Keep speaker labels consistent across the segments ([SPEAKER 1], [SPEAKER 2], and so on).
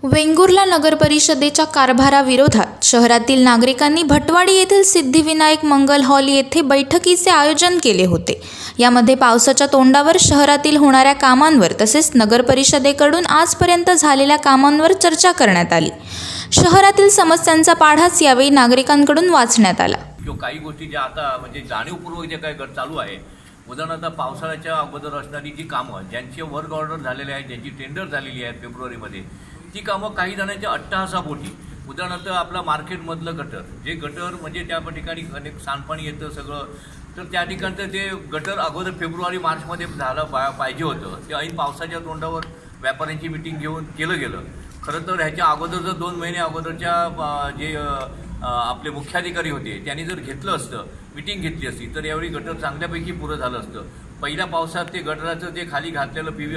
[SPEAKER 1] वेंगुर्ला नगरपरिषदेच्या कारभाराविरोधात शहरातील नागरिकांनी भटवाडी येथील सिद्धिविनायक मंगल हॉल येथे बैठकीचे आयोजन केले होते। यामध्ये पावसाच्या तोंडावर शहरातील होणाऱ्या कामांवर तसेच नगरपरिषदेकडून आजपर्यंत झालेल्या कामांवर चर्चा करण्यात आली। शहरातील समस्यांचा पाढाच यावेळी नागरिकांकडून वाचण्यात आला।
[SPEAKER 2] काही गोष्टी ज्या आता म्हणजे जाणीवपूर्वक जे काही चालू आहे, उदाहरणार्थ पावसाळ्याच्या अगोदर असणारी जी कामं ज्यांचे वर्क ऑर्डर झालेले आहेत, ज्यांची टेंडर झालेली आहेत फेब्रुवारीमध्ये, ती कामं काही जणांच्या अट्टहासापोटी, उदाहरणार्थ आपला मार्केटमधलं गटर, जे गटर म्हणजे त्या ठिकाणी अनेक सांडपाणी येतं सगळं, तर त्या ठिकाणचं ते गटर अगोदर फेब्रुवारी मार्चमध्ये झालं पाहिजे होतं। ते ऐन पावसाच्या तोंडावर व्यापाऱ्यांची मिटिंग घेऊन केलं गेलं। खरं तर ह्याच्या अगोदर जर 2 महिने अगोदरच्या जे आपले मुख्याधिकारी होते त्यांनी जर घेतलं असतं, मिटिंग घेतली असती, तर यावेळी गटर चांगल्यापैकी पुरं झालं असतं। पहिल्या पावसात ते गटराचं जे खाली घातलेलं पीवी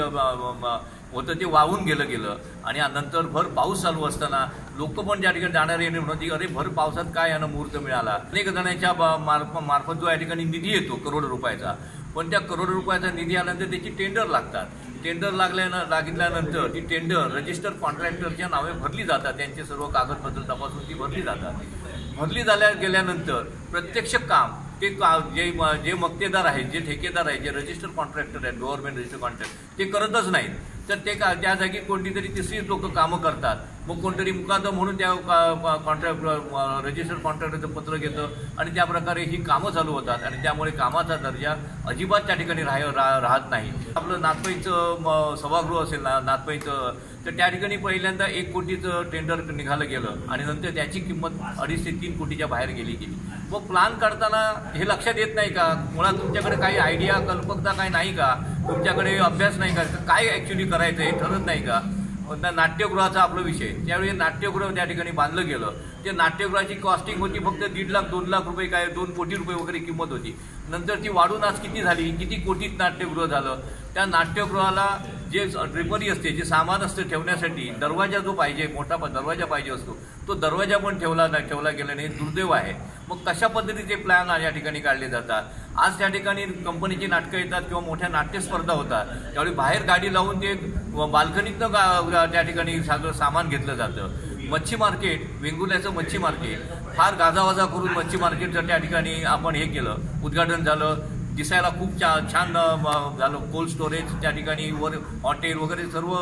[SPEAKER 2] होतं ते वाहून गेलं आणि नंतर भर पाऊस चालू असताना लोक पण त्या ठिकाणी जाणारे येणे म्हणते, अरे भर पावसात काय यानं मुहूर्त मिळाला। अनेक जणांच्या मार्फत जो या ठिकाणी निधी येतो करोड रुपयाचा, पण त्या करोड रुपयाचा निधी आल्यानंतर त्याची टेंडर लागतात। टेंडर लागल्यानंतर ती टेंडर रजिस्टर कॉन्ट्रॅक्टरच्या नावे भरली जातात, त्यांचे सर्व कागदपत्र तपासून ती भरली जातात। भरली गेल्यानंतर प्रत्यक्ष काम ते जे मक्तेदार आहेत, जे ठेकेदार आहेत, जे रजिस्टर कॉन्ट्रॅक्टर आहेत, गव्हर्नमेंट रजिस्टर कॉन्ट्रॅक्टर, ते करतच नाहीत। तर ते त्या जागी कोणतीतरी तिसरी लोक कामं करतात। मग कोणतरी मुकादम म्हणून त्या रजिस्टर कॉन्ट्रॅक्टरचं पत्र घेतं आणि त्या प्रकारे ही कामं चालू होतात आणि त्यामुळे कामाचा दर्जा अजिबात त्या ठिकाणी राहत नाही। आपलं नाथपईचं सभागृह असेल ना, नाथपईचं, तर त्या ठिकाणी पहिल्यांदा 1 कोटीचं टेंडर निघालं गेलं आणि नंतर त्याची किंमत 2.5 ते 3 कोटीच्या बाहेर गेली। मग प्लॅन करताना हे लक्षात येत नाही का? मुळात तुमच्याकडे काही आयडिया कल्पकता काय नाही का? तुमच्याकडे अभ्यास नाही का? काय ॲक्च्युली करायचं हे ठरत नाही का? नाट्यगृहाचा आपला विषय, त्यावेळी नाट्यगृह त्या ठिकाणी बांधलं गेलं। ते नाट्यगृहाची कॉस्टिंग होती फक्त 1.5 लाख 2 लाख रुपये, काय 2 कोटी रुपये वगैरे किंमत होती। नंतर ती वाढून आज किती झाली, किती कोटीत नाट्यगृह झालं। त्या नाट्यगृहाला जे ड्रिपरी असते, जे सामान असतं ठेवण्यासाठी, दरवाजा जो पाहिजे, मोठा दरवाजा पाहिजे असतो, तो दरवाजा पण ठेवला गेला नाही, दुर्दैव आहे। मग कशा पद्धतीचे प्लॅन या ठिकाणी काढले जातात? आज त्या ठिकाणी कंपनीची नाटकं येतात किंवा मोठ्या नाट्यस्पर्धा होतात, त्यावेळी बाहेर गाडी लावून ते बाल्कनीतनं त्या ठिकाणी सगळं सामान घेतलं जातं। मच्छी मार्केट, वेंगुर्ल्याचं मच्छी मार्केट फार गाजावाजा करून मच्छी मार्केटचं त्या ठिकाणी आपण हे केलं, उद्घाटन झालं, दिसायला खूप छान झालं। कोल्ड स्टोरेज त्या ठिकाणी, वर हॉटेल वगैरे सर्व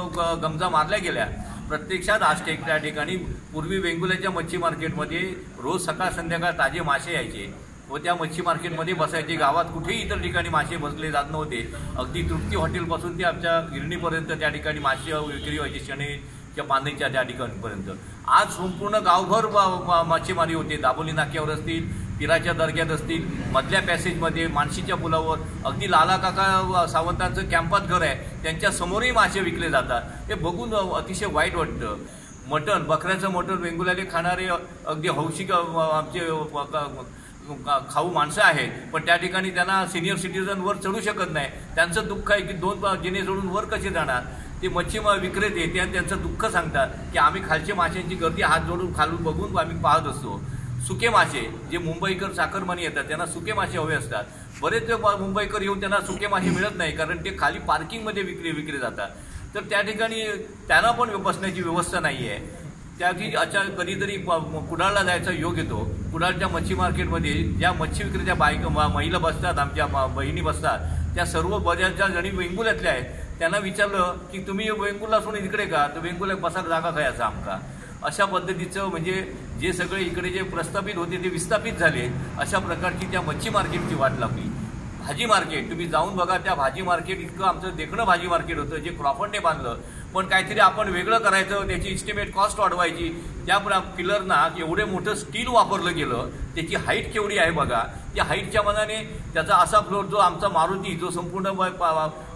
[SPEAKER 2] गमजा मारल्या गेल्या। प्रत्यक्षात आज त्या ठिकाणी पूर्वी वेंगुर्ल्याच्या मच्छी मार्केटमध्ये रोज सकाळ संध्याकाळ ताजे मासे यायचे व त्या मच्छी मार्केटमध्ये बसायचे। गावात कुठेही इतर ठिकाणी मासे बसले जात नव्हते। अगदी तृप्ती हॉटेलपासून ते आमच्या गिरणीपर्यंत त्या ठिकाणी मासे विक्री व्हायची, शनीच्या बांधणीच्या त्या ठिकाणपर्यंत। आज संपूर्ण गावभर मासेमारी होते। दाबोली नाक्यावर असतील, पिराच्या दर्ग्यात असतील, मधल्या पॅसेजमध्ये, मानशीच्या पुलावर, अगदी लाला काका सावंतांचं कॅम्पात घर आहे, त्यांच्या समोरही मासे विकले जातात। हे बघून अतिशय वाईट वाटतं। मटण, बकऱ्याचं मटण वेंगुर्ल्याला खाणारे अगदी हौशी आमचे खाऊ माणसं आहेत, पण त्या ठिकाणी त्यांना सिनियर सिटीजन वर चढू शकत नाही। त्यांचं दुःख आहे की 2 जिने जोडून वर कसे जाणार? ते मच्छी विक्रेते त्यांचं दुःख सांगतात की आम्ही खालचे माशांची गर्दी हात जोडून खालून बघून आम्ही पाहत असतो। सुके मासे, जे मुंबईकर चाकरमानी येतात त्यांना सुके मासे हवे असतात। बरेच मुंबईकर येऊन त्यांना सुके मासे मिळत नाही, कारण ते खाली पार्किंगमध्ये विकले जातात। तर त्या ठिकाणी त्यांना पण बसण्याची व्यवस्था नाही आहे। त्याची कधीतरी कुडाळला जायचा योग येतो। कुडाळच्या मच्छी मार्केटमध्ये ज्या मच्छी विक्रेत्या महिला बसतात, आमच्या बहिणी बसतात, त्या सर्व बऱ्याचशा जणी वेंगुर्ल्यातल्या आहेत। त्यांना विचारलं की तुम्ही वेंगुर्ला सोडून इकडे का? तर वेंगुर्ला बसायला जागा काय असा आमका? अशा पद्धतीचं म्हणजे जे सगळे इकडे जे प्रस्थापित होते ते विस्थापित झाले। अशा प्रकारची त्या मच्छी मार्केटची वाट लागली। भाजी मार्केट तुम्ही जाऊन बघा, त्या भाजी मार्केट इतकं आमचं देखणं भाजी मार्केट होतं, जे क्रॉफर्डने बांधलं, पण काहीतरी आपण वेगळं करायचं, त्याची इस्टिमेट कॉस्ट वाढवायची। त्या पिलरना एवढे मोठं स्टील वापरलं गेलं, त्याची हाईट केवढी आहे बघा। त्या हाईटच्या मनाने त्याचा असा फ्लोर, जो आमचा मारुती जो संपूर्ण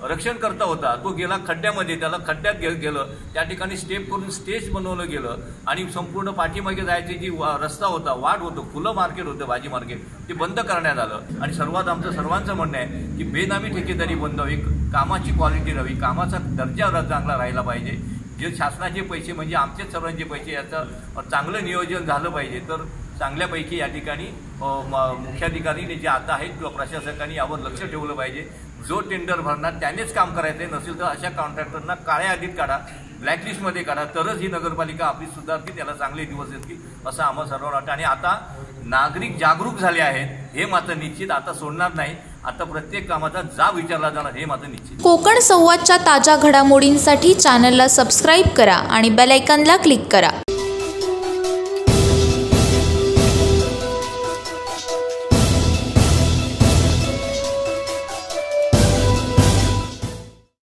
[SPEAKER 2] रक्षणकर्ता होता, तो गेला खड्ड्यामध्ये, त्याला खड्ड्यात गेलं। त्या ठिकाणी स्टेप करून स्टेज बनवलं गेलं आणि संपूर्ण पाठीमागे जायची जी रस्ता होता, वाट होतं, खुलं मार्केट होतं भाजी मार्केट, ते बंद करण्यात आलं। आणि आमचं सर्वांचं म्हणणं आहे की बेनामी ठेकेदारी बंद व्हावी, कामाची क्वालिटी राहावी, कामाचा दर्जा चांगला राहिला पाहिजे। जे शासनाचे पैसे म्हणजे आमचेच सर्वांचे पैसे, याचं चांगलं नियोजन झालं पाहिजे। तर चांगल्यापैकी या ठिकाणी मुख्याधिकारीने जे आता आहेत किंवा प्रशासकांनी यावर लक्ष ठेवलं पाहिजे। जो टेंडर भरणार त्यानेच काम करायचं, नसेल तर अशा कॉन्ट्रॅक्टरना काळ्या यादीत काढा। ब्लॅकलिस्टमध्ये काढा, तरच ही नगरपालिका आपली सुधारतील, त्याला चांगले दिवस येतील असं आम्हाला सर्वांना वाटतं. आणि आता नागरिक जागरूक झाले आहेत हे मात्र निश्चित, आता सोडणार नाही. आता प्रत्येक कामाचा जाब विचारला जाणार हे मात्र निश्चित.
[SPEAKER 1] कोकण संवादच्या ताज्या घडामोडींसाठी चॅनलला सबस्क्राईब करा आणि बेल आयकॉनला क्लिक करा.